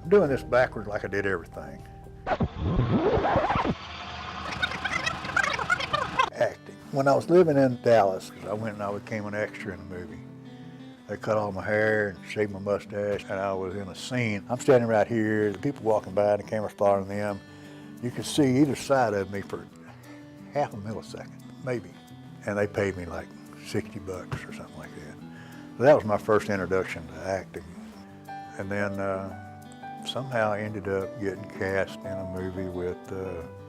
doing this backwards like I did everything. Acting. When I was living in Dallas, I went and I became an extra in a movie. They cut all my hair and shaved my mustache, and I was in a scene. I'm standing right here, the people walking by, and the camera's following them. You could see either side of me for half a millisecond, maybe. And they paid me like $60 or something like that. So that was my first introduction to acting. And then somehow I ended up getting cast in a movie with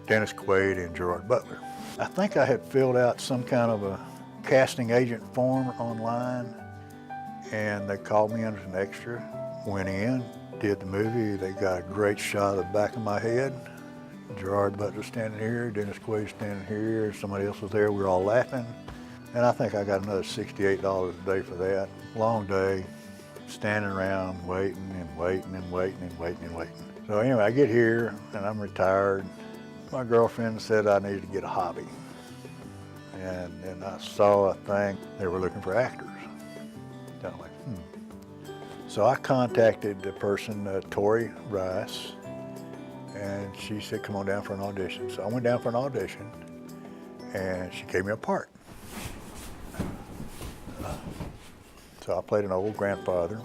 Dennis Quaid and Gerard Butler. I think I had filled out some kind of a casting agent form online, and they called me in as an extra. Went in, did the movie. They got a great shot of the back of my head. Gerard Butler standing here, Dennis Quaid standing here, somebody else was there, we were all laughing. And I think I got another $68 a day for that. Long day, standing around waiting and waiting and waiting and waiting and waiting. So anyway, I get here and I'm retired. My girlfriend said I needed to get a hobby. And I saw a thing, they were looking for actors. I'm like, So I contacted the person, Tori Rice, and she said, come on down for an audition. So I went down for an audition, and she gave me a part. So I played an old grandfather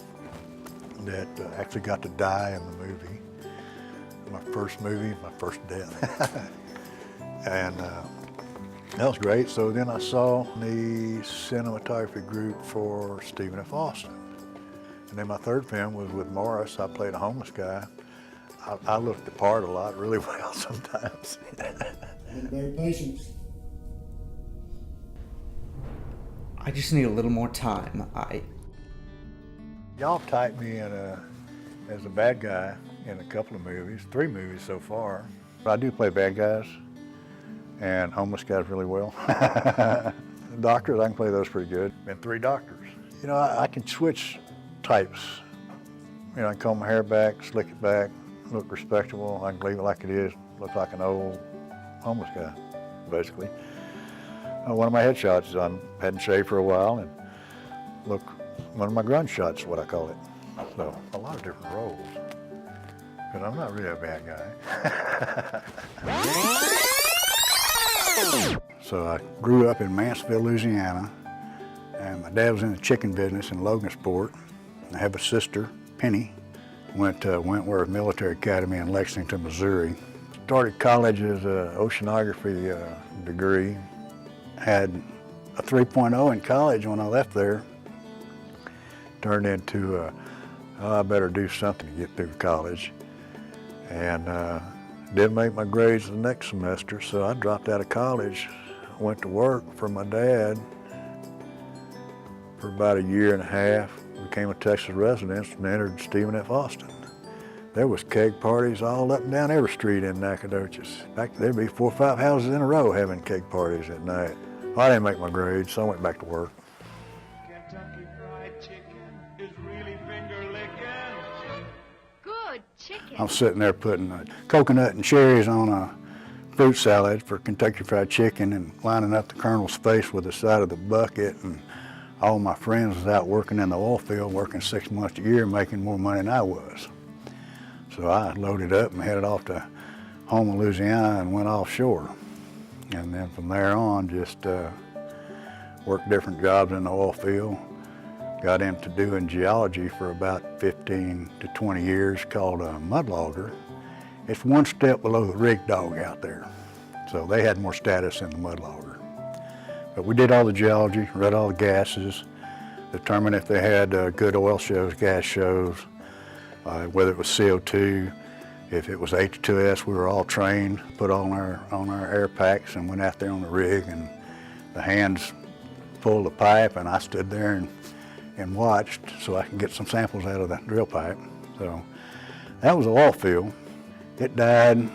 that actually got to die in the movie. My first movie, my first death. And that was great. So then I saw the cinematography group for Stephen F. Austin. And then my third film was with Morris. I played a homeless guy. I looked the part a lot, really well sometimes. Very patient. I just need a little more time. Y'all typed me in as a bad guy in a couple of movies, 3 movies so far. I do play bad guys and homeless guys really well. Doctors, I can play those pretty good. Been 3 doctors. You know, I can switch types. You know, I can comb my hair back, slick it back, look respectable. I can leave it like it is, look like an old homeless guy, basically. One of my headshots is I hadn't shaved for a while, and look, one of my grunge shots is what I call it. So, a lot of different roles, because I'm not really a bad guy. So I grew up in Mansfield, Louisiana, and my dad was in the chicken business in Logansport. I have a sister, Penny, went to Wentworth Military Academy in Lexington, Missouri. Started college as an oceanography degree. Had a 3.0 in college when I left there. Turned into, I better do something to get through college. And didn't make my grades the next semester, so I dropped out of college. Went to work for my dad for about 1.5 years. Became a Texas resident and entered Stephen F. Austin. There was keg parties all up and down every street in Nacogdoches. In fact, there'd be 4 or 5 houses in a row having keg parties at night. Well, I didn't make my grades, so I went back to work. Kentucky Fried Chicken is really finger licking. Good chicken. I'm sitting there putting coconut and cherries on a fruit salad for Kentucky Fried Chicken and lining up the Colonel's face with the side of the bucket, and all my friends was out working in the oil field, working 6 months a year, making more money than I was. So I loaded up and headed off to Houma, Louisiana, and went offshore. And then from there on, just worked different jobs in the oil field. Got into doing geology for about 15 to 20 years, called a mudlogger. It's one step below the rig dog out there. So they had more status than the mudlogger. But we did all the geology, read all the gases, determined if they had good oil shows, gas shows, whether it was CO2, if it was H2S. We were all trained, put on our air packs and went out there on the rig, and the hands pulled the pipe, and I stood there and watched so I could get some samples out of the drill pipe. So that was the oil field. It died,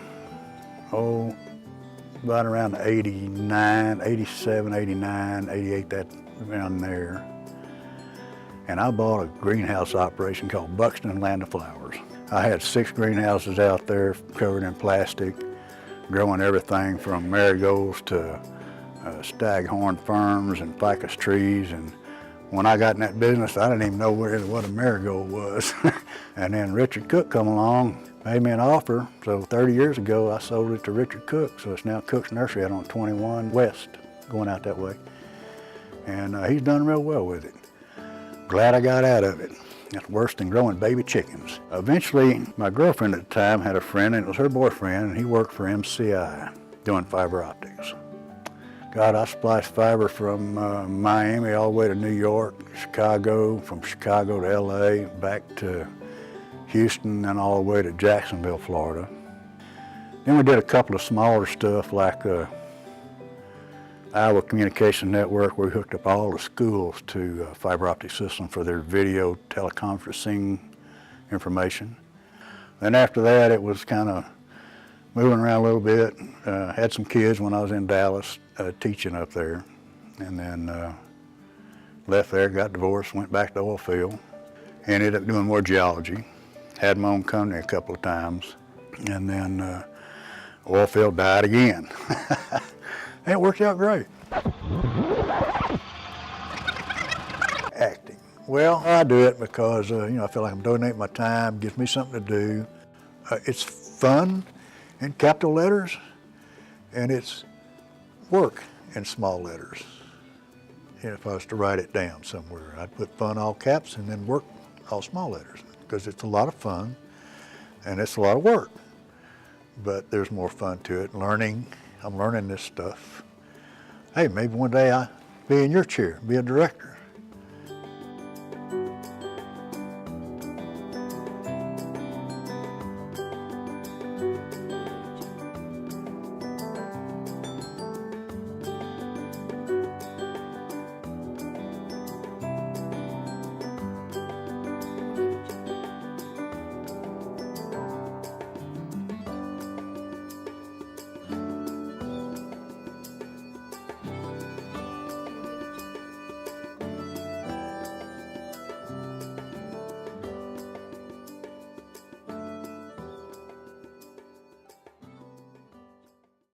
about around 89, 87, 89, 88, that around there. And I bought a greenhouse operation called Buxton Land of Flowers. I had 6 greenhouses out there covered in plastic, growing everything from marigolds to staghorn ferns and ficus trees, and When I got in that business, I didn't even know what a marigold was. And then Richard Cook come along, made me an offer. So 30 years ago, I sold it to Richard Cook. So it's now Cook's Nursery out on 21 West, going out that way. And he's done real well with it. Glad I got out of it. It's worse than growing baby chickens. Eventually, my girlfriend at the time had a friend, and it was her boyfriend, and he worked for MCI doing fiber optics. God, I spliced fiber from Miami all the way to New York, Chicago, from Chicago to LA, back to Houston, and all the way to Jacksonville, Florida. Then we did a couple of smaller stuff like Iowa Communication Network, where we hooked up all the schools to a fiber optic system for their video teleconferencing information. Then after that, it was kind of moving around a little bit. Had some kids when I was in Dallas teaching up there, and then left there, got divorced, went back to oil field, ended up doing more geology. Had my own company a couple of times, and then oil field died again. It worked out great. Acting. Well, I do it because I feel like I'm donating my time, gives me something to do. It's fun in capital letters, and it's work in small letters. If I was to write it down somewhere, I'd put fun all caps and then work all small letters, because it's a lot of fun and it's a lot of work. But there's more fun to it. I'm learning this stuff. Hey, maybe one day I'll be in your chair, be a director.